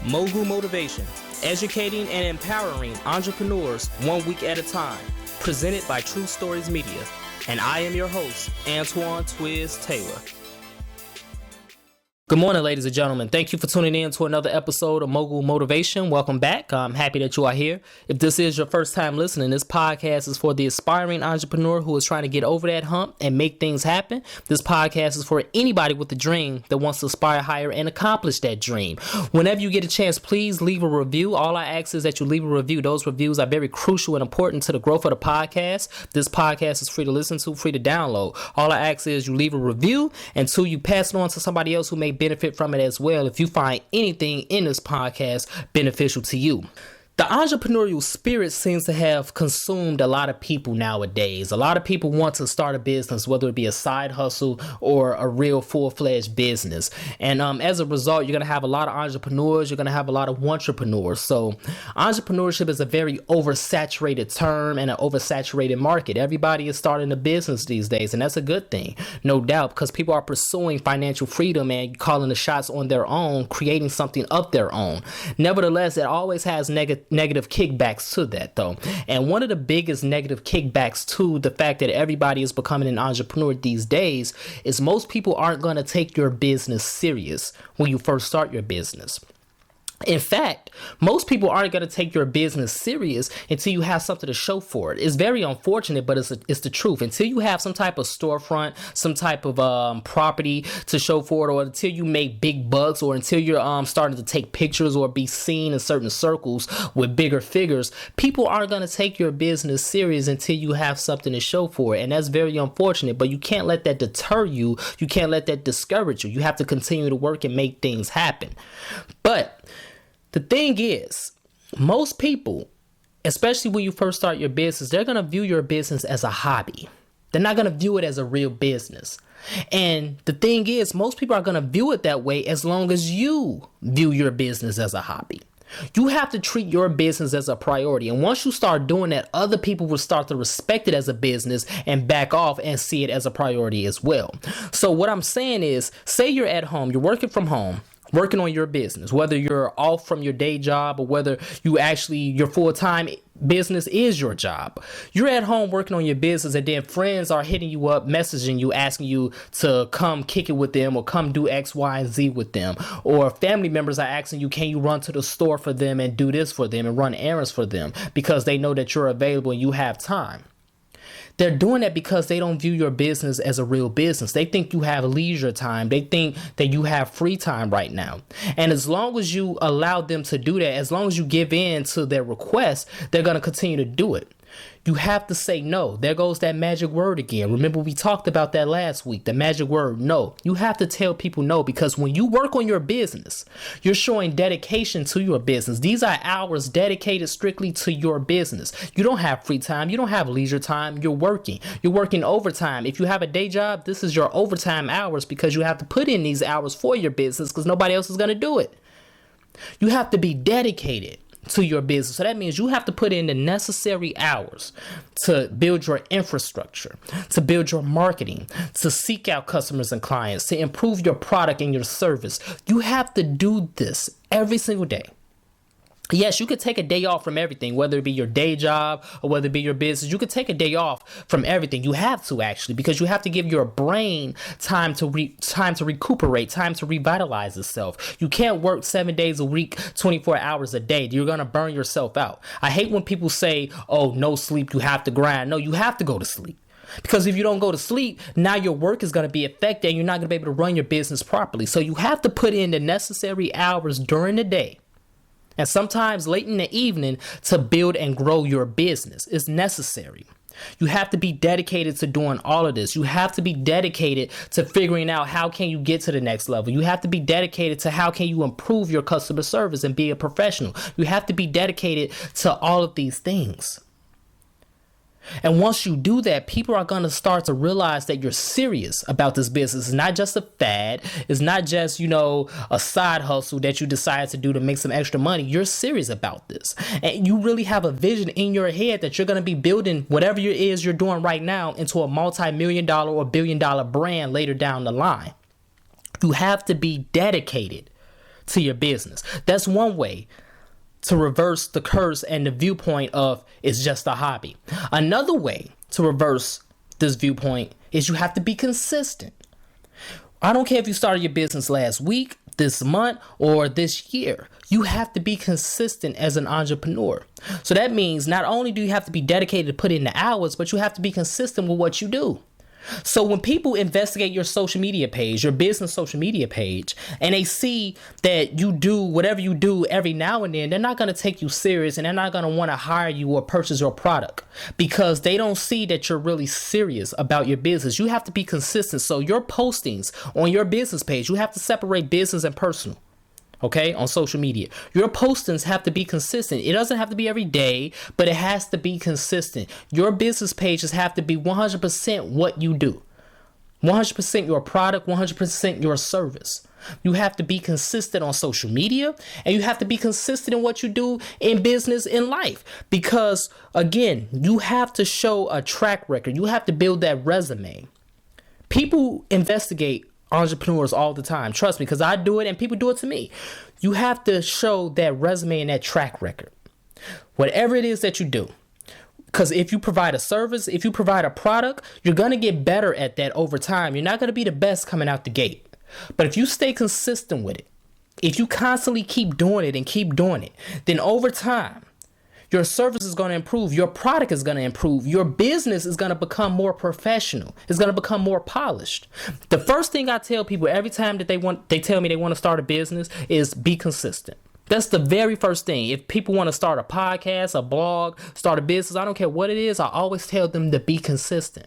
Mogul Motivation, educating and empowering entrepreneurs 1 week at a time. Presented by True Stories Media. And I am your host, Antoine Twiz Taylor. Good morning, ladies and gentlemen. Thank you for tuning in to another episode of Mogul Motivation. Welcome back. I'm happy that you are here. If this is your first time listening, this podcast is for the aspiring entrepreneur who is trying to get over that hump and make things happen. This podcast is for anybody with a dream that wants to aspire higher and accomplish that dream. Whenever you get a chance, please leave a review. All I ask is that you leave a review. Those reviews are very crucial and important to the growth of the podcast. This podcast is free to listen to, free to download. All I ask is you leave a review, and two, you pass it on to somebody else who may benefit from it as well if you find anything in this podcast beneficial to you. The entrepreneurial spirit seems to have consumed a lot of people nowadays. A lot of people want to start a business, whether it be a side hustle or a real full-fledged business. And as a result, you're going to have a lot of entrepreneurs. You're going to have a lot of wantrepreneurs. So entrepreneurship is a very oversaturated term and an oversaturated market. Everybody is starting a business these days, and that's a good thing, no doubt, because people are pursuing financial freedom and calling the shots on their own, creating something of their own. Nevertheless, it always has negative kickbacks to that, though. And one of the biggest negative kickbacks to the fact that everybody is becoming an entrepreneur these days is most people aren't going to take your business serious when you first start your business. In fact, most people aren't going to take your business serious until you have something to show for it. It's very unfortunate, but it's the truth. Until you have some type of storefront, some type of property to show for it, or until you make big bucks, or until you're starting to take pictures or be seen in certain circles with bigger figures, people aren't going to take your business serious until you have something to show for it. And that's very unfortunate, but you can't let that deter you. You can't let that discourage you. You have to continue to work and make things happen. But the thing is, most people, especially when you first start your business, they're going to view your business as a hobby. They're not going to view it as a real business. And the thing is, most people are going to view it that way as long as you view your business as a hobby. You have to treat your business as a priority. And once you start doing that, other people will start to respect it as a business and back off and see it as a priority as well. So what I'm saying is, say you're at home, you're working from home, working on your business, whether you're off from your day job or whether your full-time business is your job. You're at home working on your business, and then friends are hitting you up, messaging you, asking you to come kick it with them or come do X, Y, and Z with them. Or family members are asking you, can you run to the store for them and do this for them and run errands for them because they know that you're available and you have time. They're doing that because they don't view your business as a real business. They think you have leisure time. They think that you have free time right now. And as long as you allow them to do that, as long as you give in to their requests, they're going to continue to do it. You have to say no. There goes that magic word again. Remember, we talked about that last week, the magic word, no. You have to tell people no, because when you work on your business, you're showing dedication to your business. These are hours dedicated strictly to your business. You don't have free time. You don't have leisure time. You're working. You're working overtime. If you have a day job, this is your overtime hours because you have to put in these hours for your business because nobody else is going to do it. You have to be dedicated to your business. So that means you have to put in the necessary hours to build your infrastructure, to build your marketing, to seek out customers and clients, to improve your product and your service. You have to do this every single day. Yes, you could take a day off from everything, whether it be your day job or whether it be your business. You could take a day off from everything. You have to, actually, because you have to give your brain time to recuperate, time to revitalize itself. You can't work 7 days a week, 24 hours a day. You're going to burn yourself out. I hate when people say, oh, no sleep, you have to grind. No, you have to go to sleep. Because if you don't go to sleep, now your work is going to be affected and you're not going to be able to run your business properly. So you have to put in the necessary hours during the day and sometimes late in the evening to build and grow your business. It's necessary. You have to be dedicated to doing all of this. You have to be dedicated to figuring out how can you get to the next level. You have to be dedicated to how can you improve your customer service and be a professional. You have to be dedicated to all of these things. And once you do that, people are going to start to realize that you're serious about this business. It's not just a fad. It's not just, a side hustle that you decide to do to make some extra money. You're serious about this. And you really have a vision in your head that you're going to be building whatever it is you're doing right now into a multi-million-dollar or billion-dollar brand later down the line. You have to be dedicated to your business. That's one way to reverse the curse and the viewpoint of it's just a hobby. Another way to reverse this viewpoint is you have to be consistent. I don't care if you started your business last week, this month, or this year. You have to be consistent as an entrepreneur. So that means not only do you have to be dedicated to put in the hours, but you have to be consistent with what you do. So when people investigate your social media page, your business social media page, and they see that you do whatever you do every now and then, they're not going to take you serious, and they're not going to want to hire you or purchase your product because they don't see that you're really serious about your business. You have to be consistent. So your postings on your business page, you have to separate business and personal. Okay, on social media, your postings have to be consistent. It doesn't have to be every day, but it has to be consistent. Your business pages have to be 100% what you do, 100% your product, 100% your service. You have to be consistent on social media, and you have to be consistent in what you do in business, in life, because again, you have to show a track record. You have to build that resume. People investigate entrepreneurs all the time. Trust me, because I do it and people do it to me. You have to show that resume and that track record. Whatever it is that you do. Because if you provide a service, if you provide a product, you're going to get better at that over time. You're not going to be the best coming out the gate. But if you stay consistent with it, if you constantly keep doing it, then over time, your service is going to improve. Your product is going to improve. Your business is going to become more professional. It's going to become more polished. The first thing I tell people every time that they tell me they want to start a business is be consistent. That's the very first thing. If people want to start a podcast, a blog, start a business, I don't care what it is, I always tell them to be consistent.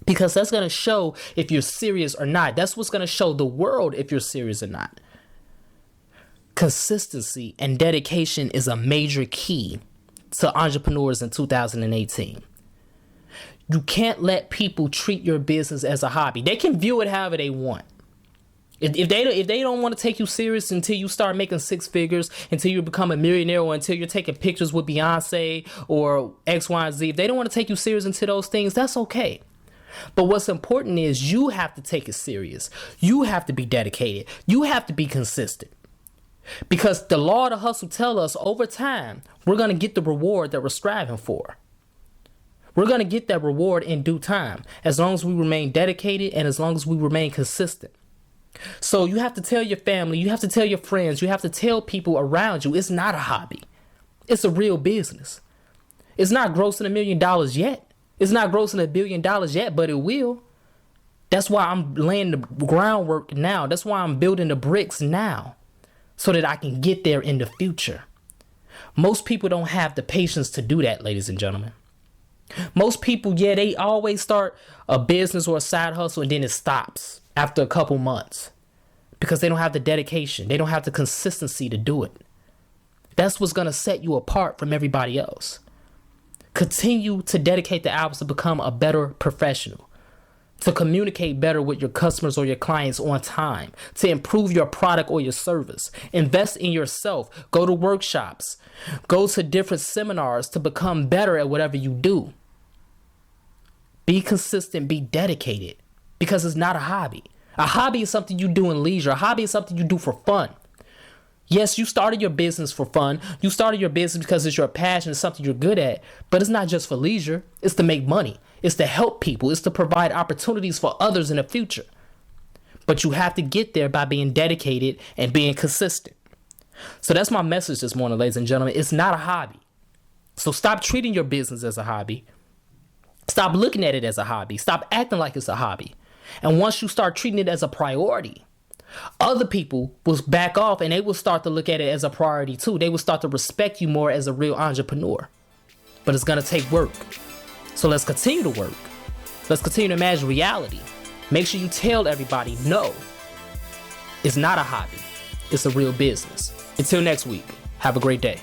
Because that's going to show if you're serious or not. That's what's going to show the world if you're serious or not. Consistency and dedication is a major key to entrepreneurs in 2018. You can't let people treat your business as a hobby. They can view it however they want. If they don't want to take you serious until you start making six figures, until you become a millionaire, or until you're taking pictures with Beyonce or X, Y, and Z, if they don't want to take you serious into those things, that's okay. But what's important is you have to take it serious. You have to be dedicated. You have to be consistent. Because the law of the hustle tell us over time, we're going to get the reward that we're striving for. We're going to get that reward in due time, as long as we remain dedicated and as long as we remain consistent. So you have to tell your family, you have to tell your friends, you have to tell people around you, it's not a hobby. It's a real business. It's not grossing $1 million yet. It's not grossing $1 billion yet, but it will. That's why I'm laying the groundwork now. That's why I'm building the bricks now, so that I can get there in the future. Most people don't have the patience to do that, ladies and gentlemen. Most people, they always start a business or a side hustle and then it stops after a couple months because they don't have the dedication. They don't have the consistency to do it. That's what's going to set you apart from everybody else. Continue to dedicate the hours to become a better professional, to communicate better with your customers or your clients on time, to improve your product or your service. Invest in yourself. Go to workshops. Go to different seminars to become better at whatever you do. Be consistent. Be dedicated, because it's not a hobby. A hobby is something you do in leisure. A hobby is something you do for fun. Yes, you started your business for fun. You started your business because it's your passion. It's something you're good at. But it's not just for leisure. It's to make money. It's to help people. It's to provide opportunities for others in the future. But you have to get there by being dedicated and being consistent. So that's my message this morning, ladies and gentlemen. It's not a hobby. So stop treating your business as a hobby. Stop looking at it as a hobby. Stop acting like it's a hobby. And once you start treating it as a priority, other people will back off and they will start to look at it as a priority too. They will start to respect you more as a real entrepreneur. But it's going to take work. So let's continue to work. Let's continue to imagine reality. Make sure you tell everybody, no, it's not a hobby. It's a real business. Until next week, have a great day.